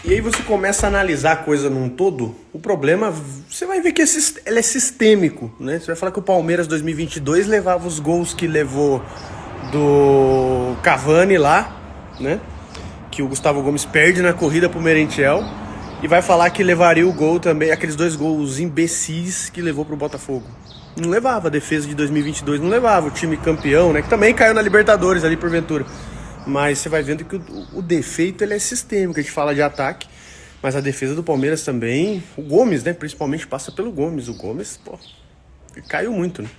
E aí você começa a analisar a coisa num todo, o problema, você vai ver que ele é sistêmico, né? Você vai falar que o Palmeiras 2022 levava os gols que levou do Cavani lá, né? Que o Gustavo Gomes perde na corrida pro Merentiel. E vai falar que levaria o gol também, aqueles 2 gols imbecis que levou pro Botafogo. Não levava, a defesa de 2022 não levava, o time campeão, né? Que também caiu na Libertadores ali porventura. Mas você vai vendo que o defeito ele é sistêmico, a gente fala de ataque, mas a defesa do Palmeiras também, o Gomes, né, principalmente passa pelo Gomes. O Gomes, pô, caiu muito, né?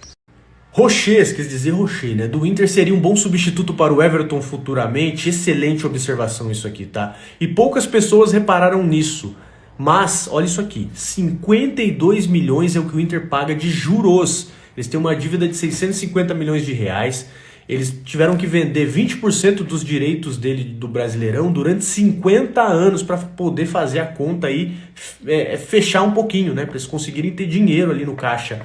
Rochês, quis dizer Rocher, né? Do Inter seria um bom substituto para o Everton futuramente. Excelente observação isso aqui, tá? E poucas pessoas repararam nisso. Mas, olha isso aqui, 52 milhões é o que o Inter paga de juros. Eles têm uma dívida de 650 milhões de reais. Eles tiveram que vender 20% dos direitos dele do Brasileirão durante 50 anos para poder fazer a conta aí fechar um pouquinho, né? Para eles conseguirem ter dinheiro ali no caixa.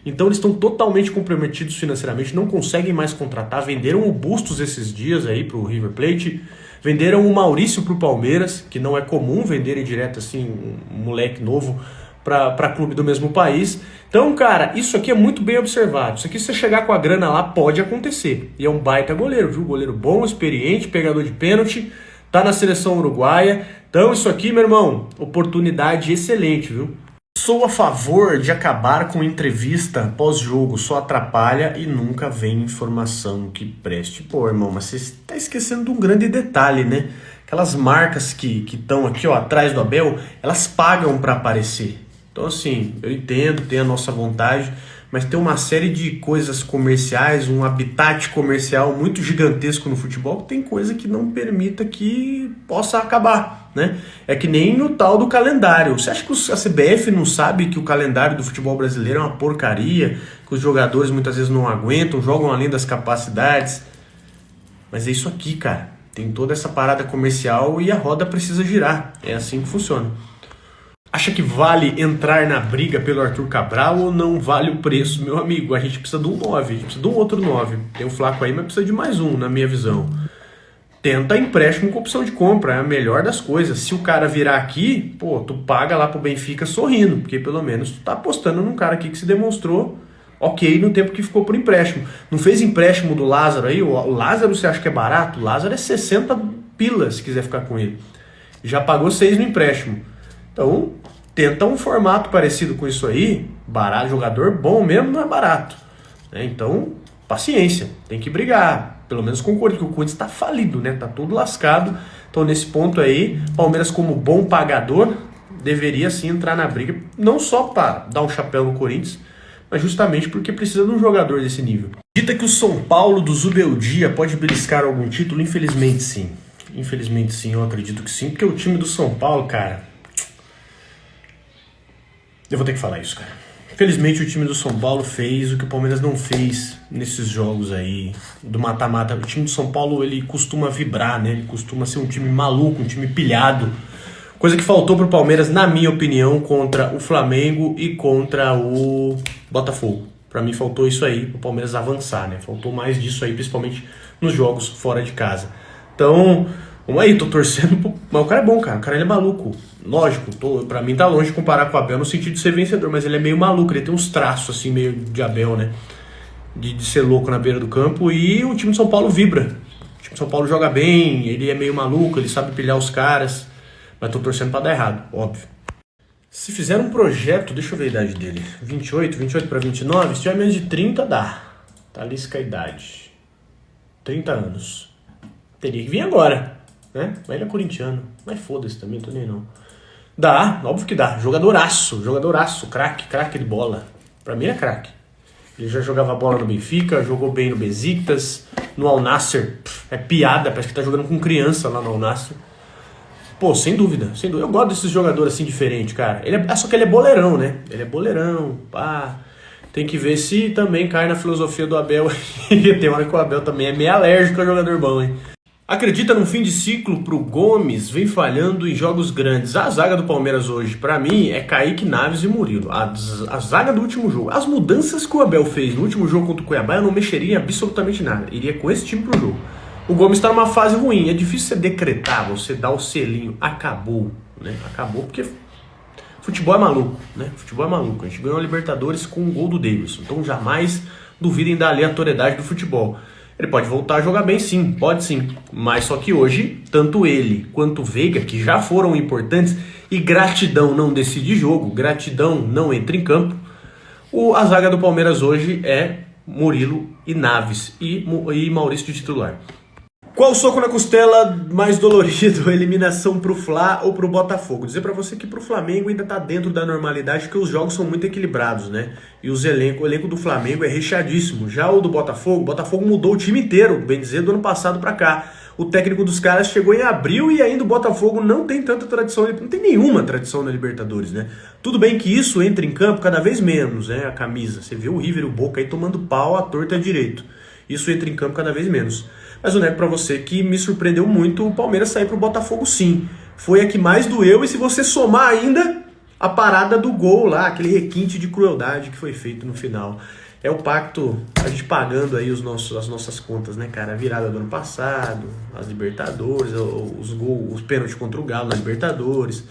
Então eles estão totalmente comprometidos financeiramente, não conseguem mais contratar. Venderam o Bustos esses dias aí pro River Plate, venderam o Maurício pro Palmeiras, que não é comum venderem direto assim um moleque novo para clube do mesmo país. Então, cara, isso aqui é muito bem observado. Isso aqui, se você chegar com a grana lá, pode acontecer. E é um baita goleiro, viu? Goleiro bom, experiente, pegador de pênalti, tá na seleção uruguaia. Então, isso aqui, meu irmão, oportunidade excelente, viu? Sou a favor de acabar com entrevista pós-jogo, só atrapalha e nunca vem informação que preste. Pô, irmão, mas você está esquecendo de um grande detalhe, né? Aquelas marcas que estão aqui, ó, atrás do Abel, elas pagam para aparecer. Então, assim, eu entendo, tem a nossa vontade, mas tem uma série de coisas comerciais, um habitat comercial muito gigantesco no futebol, que tem coisa que não permita que possa acabar, né? É que nem no tal do calendário. Você acha que a CBF não sabe que o calendário do futebol brasileiro é uma porcaria, que os jogadores muitas vezes não aguentam, jogam além das capacidades? Mas é isso aqui, cara. Tem toda essa parada comercial e a roda precisa girar. É assim que funciona. Acha que vale entrar na briga pelo Arthur Cabral ou não vale o preço? Meu amigo, a gente precisa de um 9, a gente precisa de um outro 9. Tem o Flaco aí, mas precisa de mais um, na minha visão. Tenta empréstimo com opção de compra, é a melhor das coisas. Se o cara virar aqui, pô, tu paga lá pro Benfica sorrindo, porque pelo menos tu tá apostando num cara aqui que se demonstrou ok no tempo que ficou por empréstimo. Não fez empréstimo do Lázaro aí? O Lázaro você acha que é barato? O Lázaro é 60 pilas se quiser ficar com ele. Já pagou 6 no empréstimo. Então, tenta um formato parecido com isso aí. Barato, jogador bom mesmo não é barato. Então, paciência, tem que brigar. Pelo menos concordo que o Corinthians está falido, né? Tá todo lascado. Então, nesse ponto aí, Palmeiras, como bom pagador, deveria sim entrar na briga. Não só para dar um chapéu no Corinthians, mas justamente porque precisa de um jogador desse nível. Dita que o São Paulo do Zubeldia pode beliscar algum título? Infelizmente sim. Infelizmente sim, eu acredito que sim. Porque o time do São Paulo, cara... Eu vou ter que falar isso, cara. Infelizmente o time do São Paulo fez o que o Palmeiras não fez nesses jogos aí do mata-mata. O time do São Paulo, ele costuma vibrar, né? Ele costuma ser um time maluco, um time pilhado. Coisa que faltou pro Palmeiras, na minha opinião, contra o Flamengo e contra o Botafogo. Pra mim faltou isso aí, pro Palmeiras avançar, né? Faltou mais disso aí, principalmente nos jogos fora de casa. Então, vamos aí, tô torcendo. Mas o cara é bom, cara. O cara ele é maluco. Lógico, pra mim tá longe de comparar com o Abel no sentido de ser vencedor, mas ele é meio maluco, ele tem uns traços assim, meio de Abel, né? De ser louco na beira do campo, e o time de São Paulo vibra. O time de São Paulo joga bem, ele é meio maluco, ele sabe pilhar os caras, mas tô torcendo pra dar errado, óbvio. Se fizer um projeto, deixa eu ver a idade dele, 28 pra 29, se tiver menos de 30 dá. Tá ali a idade. 30 anos. Teria que vir agora, né? Mas ele é corintiano, mas foda-se também, tô nem não. Dá, óbvio que dá. Jogadoraço, craque de bola. Pra mim é craque. Ele já jogava bola no Benfica, jogou bem no Besiktas, no Al Nassr. É piada, parece que tá jogando com criança lá no Al Nassr. Pô, sem dúvida, sem dúvida. Eu gosto desses jogadores assim diferentes, cara. Só que ele é boleirão, né? Ele é boleirão, pá. Tem que ver se também cai na filosofia do Abel. E tem hora que o Abel também é meio alérgico a jogador bom, hein? Acredita num fim de ciclo pro Gomes, vem falhando em jogos grandes. A zaga do Palmeiras hoje, pra mim, é Kaique, Naves e Murilo. A zaga do último jogo. As mudanças que o Abel fez no último jogo contra o Cuiabá, eu não mexeria em absolutamente nada. Iria com esse time pro jogo. O Gomes está numa fase ruim. É difícil você decretar, você dar o selinho, acabou, né? Acabou porque futebol é maluco, né? Futebol é maluco. A gente ganhou a Libertadores com o gol do Davidson. Então jamais duvidem da aleatoriedade do futebol. Ele pode voltar a jogar bem, sim, pode sim. Mas só que hoje, tanto ele quanto o Veiga, que já foram importantes, e gratidão não decide jogo, gratidão não entra em campo, a zaga do Palmeiras hoje é Murilo e Naves e Maurício de titular. Qual o soco na costela mais dolorido? Eliminação pro Fla ou pro Botafogo? Dizer pra você que pro Flamengo ainda tá dentro da normalidade, porque os jogos são muito equilibrados, né? E o elenco do Flamengo é recheadíssimo. Já o do Botafogo mudou o time inteiro, bem dizer, do ano passado pra cá. O técnico dos caras chegou em abril e ainda o Botafogo não tem tanta tradição, não tem nenhuma tradição na Libertadores, né? Tudo bem que isso entra em campo cada vez menos, né? A camisa. Você vê o River e o Boca aí tomando pau à torta direito. Isso entra em campo cada vez menos. Mas eu nego pra você que me surpreendeu muito o Palmeiras sair pro Botafogo, sim. Foi a que mais doeu, e se você somar ainda a parada do gol lá, aquele requinte de crueldade que foi feito no final. É o pacto, a gente pagando aí as nossas contas, né, cara? A virada do ano passado, as Libertadores, os pênaltis contra o Galo na Libertadores,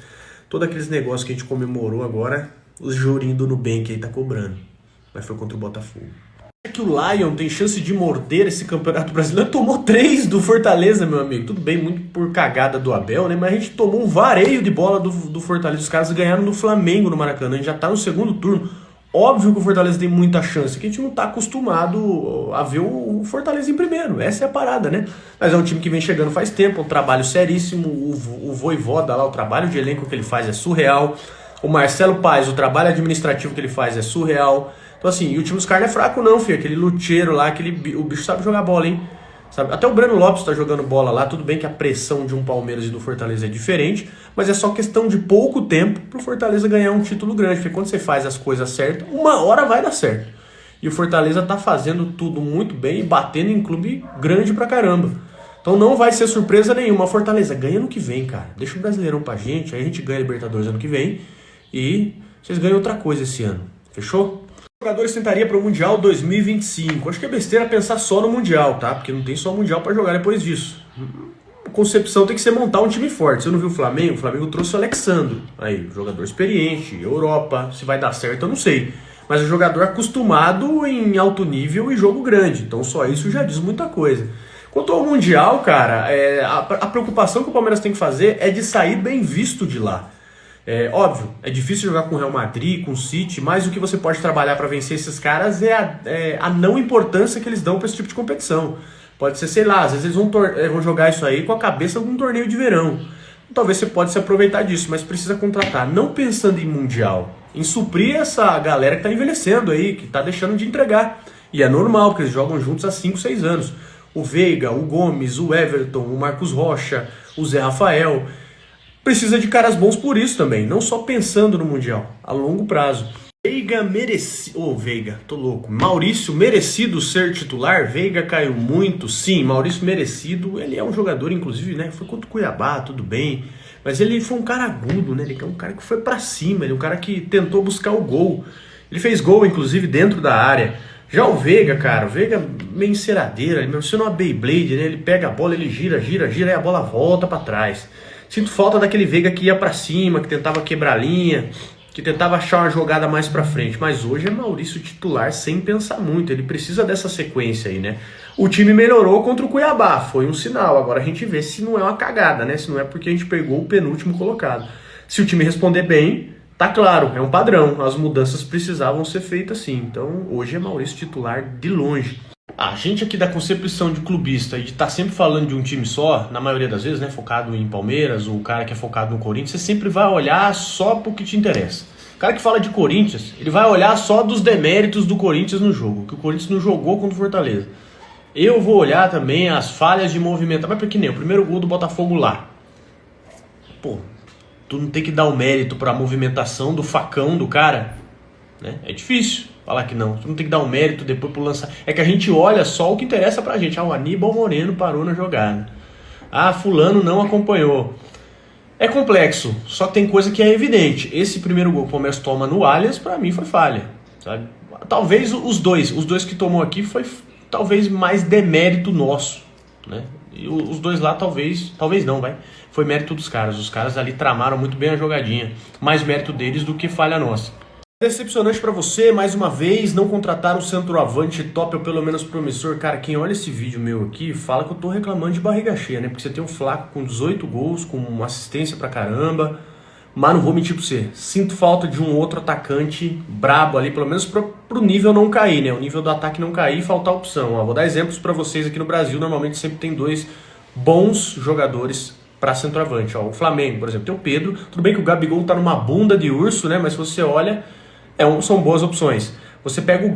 todos aqueles negócios que a gente comemorou agora, os jurinhos do Nubank aí tá cobrando. Mas foi contra o Botafogo. É que o Lion tem chance de morder esse Campeonato Brasileiro. Tomou 3 do Fortaleza, meu amigo. Tudo bem, muito por cagada do Abel, né? Mas a gente tomou um vareio de bola do Fortaleza. Os caras ganharam do Flamengo no Maracanã. A gente já tá no segundo turno. Óbvio que o Fortaleza tem muita chance, que a gente não tá acostumado a ver o Fortaleza em primeiro. Essa é a parada, né? Mas é um time que vem chegando faz tempo, um trabalho seríssimo. O Vojvoda lá, o trabalho de elenco que ele faz é surreal. O Marcelo Paes, o trabalho administrativo que ele faz é surreal. Então assim, e o time dos caras não é fraco não, filho. Aquele luteiro lá, o bicho sabe jogar bola, hein? Sabe? Até o Breno Lopes tá jogando bola lá. Tudo bem que a pressão de um Palmeiras e do Fortaleza é diferente, mas é só questão de pouco tempo pro Fortaleza ganhar um título grande. Porque quando você faz as coisas certas, uma hora vai dar certo. E o Fortaleza tá fazendo tudo muito bem e batendo em clube grande pra caramba. Então não vai ser surpresa nenhuma. A Fortaleza ganha ano que vem, cara. Deixa o Brasileirão pra gente, aí a gente ganha a Libertadores ano que vem e vocês ganham outra coisa esse ano. Fechou? Os jogadores tentariam para o Mundial 2025. Acho que é besteira pensar só no Mundial, tá? Porque não tem só Mundial para jogar depois disso. A concepção tem que ser montar um time forte. Você não viu o Flamengo? O Flamengo trouxe o Alexandro. Aí, jogador experiente, Europa. Se vai dar certo, eu não sei. Mas o jogador acostumado em alto nível e jogo grande. Então só isso já diz muita coisa. Quanto ao Mundial, cara, a preocupação que o Palmeiras tem que fazer é de sair bem visto de lá. Óbvio, é difícil jogar com o Real Madrid, com o City, mas o que você pode trabalhar para vencer esses caras é a não importância que eles dão para esse tipo de competição. Pode ser, sei lá, às vezes eles vão jogar isso aí com a cabeça de um torneio de verão. Talvez você pode se aproveitar disso, mas precisa contratar, não pensando em Mundial, em suprir essa galera que está envelhecendo aí, que está deixando de entregar. E é normal, porque eles jogam juntos há 5, 6 anos. O Veiga, o Gomes, o Everton, o Marcos Rocha, o Zé Rafael. Precisa de caras bons por isso também, não só pensando no Mundial, a longo prazo. Veiga merecido... Veiga, tô louco. Maurício merecido ser titular? Veiga caiu muito, sim, Maurício merecido. Ele é um jogador, inclusive, né? Foi contra o Cuiabá, tudo bem. Mas ele foi um cara agudo, né? Ele é um cara que foi pra cima, ele é um cara que tentou buscar o gol. Ele fez gol, inclusive, dentro da área. Já o Veiga, cara, o Veiga meio enceradeira, ele menciona uma Beyblade, né? Ele pega a bola, ele gira e a bola volta pra trás. Sinto falta daquele Veiga que ia pra cima, que tentava quebrar a linha, que tentava achar uma jogada mais pra frente. Mas hoje é Maurício titular sem pensar muito. Ele precisa dessa sequência aí, né? O time melhorou contra o Cuiabá, foi um sinal. Agora a gente vê se não é uma cagada, né? Se não é porque a gente pegou o penúltimo colocado. Se o time responder bem, tá claro, é um padrão. As mudanças precisavam ser feitas sim. Então hoje é Maurício titular de longe. A gente aqui da concepção de clubista e de estar sempre falando de um time só, na maioria das vezes, né, focado em Palmeiras, ou o cara que é focado no Corinthians, você sempre vai olhar só pro que te interessa. O cara que fala de Corinthians, ele vai olhar só dos deméritos do Corinthians no jogo, que o Corinthians não jogou contra o Fortaleza. Eu vou olhar também as falhas de movimento, mas porque nem o primeiro gol do Botafogo lá. Pô, tu não tem que dar o mérito pra movimentação do facão do cara, né? É difícil falar que não. Tu não tem que dar um mérito depois pro lançar. É que a gente olha só o que interessa pra gente. O Aníbal Moreno parou na jogada. Fulano não acompanhou. É complexo, só que tem coisa que é evidente. Esse primeiro gol que o Palmeiras toma no Allianz, pra mim foi falha, sabe? Talvez os dois que tomou aqui foi talvez mais demérito nosso, né? E os dois lá talvez não, vai. Foi mérito dos caras. Os caras ali tramaram muito bem a jogadinha. Mais mérito deles do que falha nossa. Decepcionante pra você, mais uma vez, não contratar um centroavante top ou pelo menos promissor. Cara, quem olha esse vídeo meu aqui, fala que eu tô reclamando de barriga cheia, né? Porque você tem um Flaco com 18 gols, com assistência pra caramba. Mas não vou mentir pra você, sinto falta de um outro atacante brabo ali, pelo menos pro nível não cair, né? O nível do ataque não cair e faltar opção. Ó, vou dar exemplos pra vocês aqui no Brasil, normalmente sempre tem dois bons jogadores pra centroavante. Ó, o Flamengo, por exemplo, tem o Pedro. Tudo bem que o Gabigol tá numa bunda de urso, né? Mas se você olha, são boas opções. Você pega o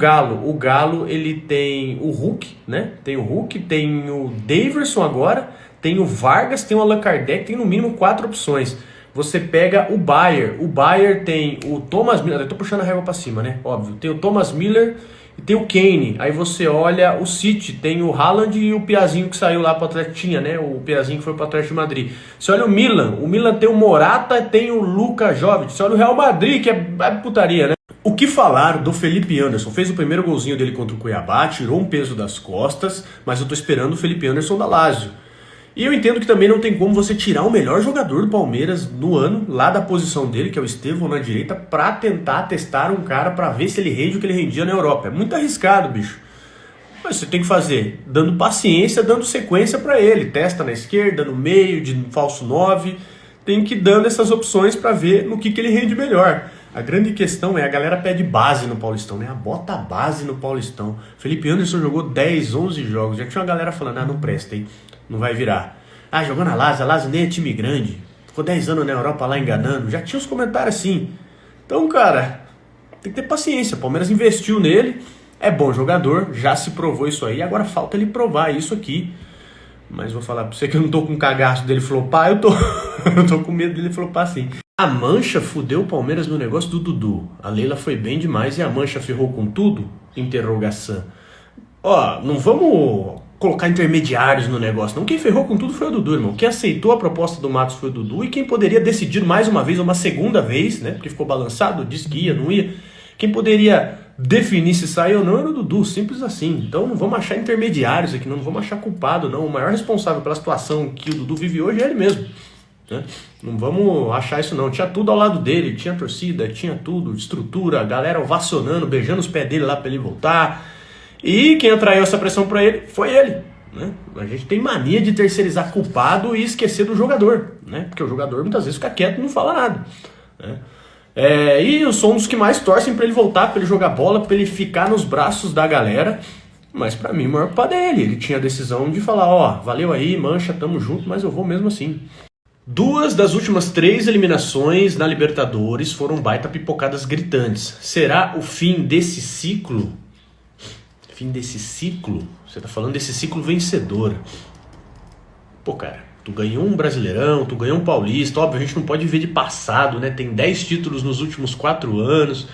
Galo ele tem o Hulk, né? Tem o Hulk, tem o Daverson agora, tem o Vargas, tem o Allan Kardec, tem no mínimo 4 opções. Você pega o Bayer tem o Thomas Miller, eu tô puxando a régua pra cima, né? Óbvio, tem o Thomas Miller e tem o Kane. Aí você olha o City, tem o Haaland e o Piazinho que saiu lá pro Atlético, né? O Piazinho que foi pro Atlético de Madrid. Você olha o Milan tem o Morata e tem o Luka Jovic. Você olha o Real Madrid, que é putaria, né? O que falar do Felipe Anderson? Fez o primeiro golzinho dele contra o Cuiabá, tirou um peso das costas, mas eu tô esperando o Felipe Anderson da Lazio. E eu entendo que também não tem como você tirar o melhor jogador do Palmeiras no ano, lá da posição dele, que é o Estevão na direita, pra tentar testar um cara pra ver se ele rende o que ele rendia na Europa. É muito arriscado, bicho. Mas você tem que fazer dando paciência, dando sequência pra ele. Testa na esquerda, no meio, de falso 9. Tem que ir dando essas opções pra ver no que ele rende melhor. A grande questão é, a galera pede base no Paulistão, né? Bota a base no Paulistão. Felipe Anderson jogou 10, 11 jogos. Já tinha uma galera falando, não presta, hein? Não vai virar. Jogou na Lazio, a Lazio nem é time grande. Ficou 10 anos na Europa lá enganando. Já tinha os comentários assim. Então, cara, tem que ter paciência. O Palmeiras investiu nele. É bom jogador, já se provou isso aí. Agora falta ele provar isso aqui. Mas vou falar pra você que eu não tô com cagaço dele flopar. Eu tô com medo dele flopar sim. A Mancha fudeu o Palmeiras no negócio do Dudu. A Leila foi bem demais e a Mancha ferrou com tudo? Interrogação. Ó, não vamos colocar intermediários no negócio, não. Quem ferrou com tudo foi o Dudu, irmão. Quem aceitou a proposta do Matos foi o Dudu, e quem poderia decidir mais uma vez, uma segunda vez, né, porque ficou balançado, disse que ia, não ia, quem poderia definir se sair ou não era o Dudu, simples assim. Então não vamos achar intermediários aqui, não vamos achar culpado, não. O maior responsável pela situação que o Dudu vive hoje é ele mesmo, né? Não vamos achar isso não. Tinha tudo ao lado dele, tinha torcida, tinha tudo, estrutura, a galera ovacionando, beijando os pés dele lá pra ele voltar. E quem atraiu essa pressão para ele foi ele, né? A gente tem mania de terceirizar culpado e esquecer do jogador, né? Porque o jogador muitas vezes fica quieto e não fala nada, né? E eu sou um dos que mais torcem para ele voltar, para ele jogar bola, para ele ficar nos braços da galera. Mas para mim o maior culpa dele. Ele tinha a decisão de falar, valeu aí, Mancha, tamo junto, mas eu vou mesmo assim. 2 das últimas 3 eliminações na Libertadores foram baita pipocadas gritantes. Será o fim desse ciclo? Fim desse ciclo? Você tá falando desse ciclo vencedor. Pô, cara, tu ganhou um Brasileirão, tu ganhou um Paulista. Óbvio, a gente não pode viver de passado, né? Tem 10 títulos nos últimos 4 anos.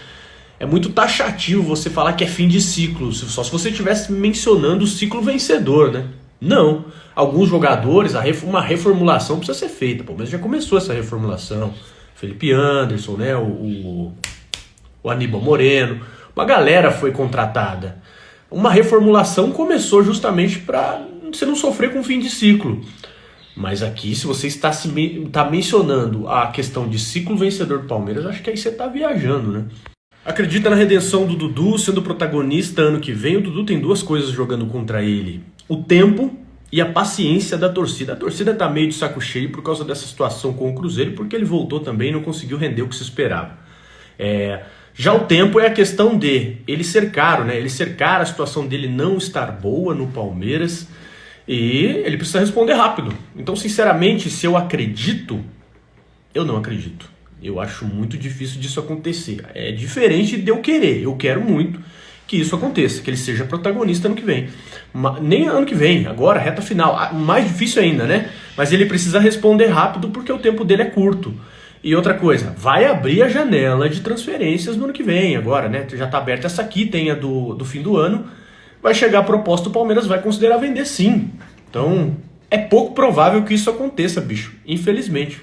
É muito taxativo você falar que é fim de ciclo, só se você estivesse mencionando o ciclo vencedor, né? Não. Alguns jogadores, uma reformulação precisa ser feita. Pô, mas já começou essa reformulação. Felipe Anderson, né? O Aníbal Moreno. Uma galera foi contratada. Uma reformulação começou justamente para você não sofrer com fim de ciclo. Mas aqui, se você está mencionando a questão de ciclo vencedor do Palmeiras, acho que aí você está viajando, né? Acredita na redenção do Dudu sendo protagonista ano que vem? O Dudu tem 2 coisas jogando contra ele: o tempo e a paciência da torcida. A torcida está meio de saco cheio por causa dessa situação com o Cruzeiro, porque ele voltou também e não conseguiu render o que se esperava. Já o tempo é a questão de ele ser caro, né? Ele ser caro, a situação dele não estar boa no Palmeiras, e ele precisa responder rápido. Então, sinceramente, se eu acredito, eu não acredito. Eu acho muito difícil disso acontecer. É diferente de eu querer. Eu quero muito que isso aconteça, que ele seja protagonista ano que vem. Nem ano que vem, agora, reta final. Mais difícil ainda, né? Mas ele precisa responder rápido porque o tempo dele é curto. E outra coisa, vai abrir a janela de transferências no ano que vem agora, né? Já tá aberta essa aqui, tem a do fim do ano. Vai chegar a proposta, o Palmeiras vai considerar vender sim. Então, é pouco provável que isso aconteça, bicho. Infelizmente.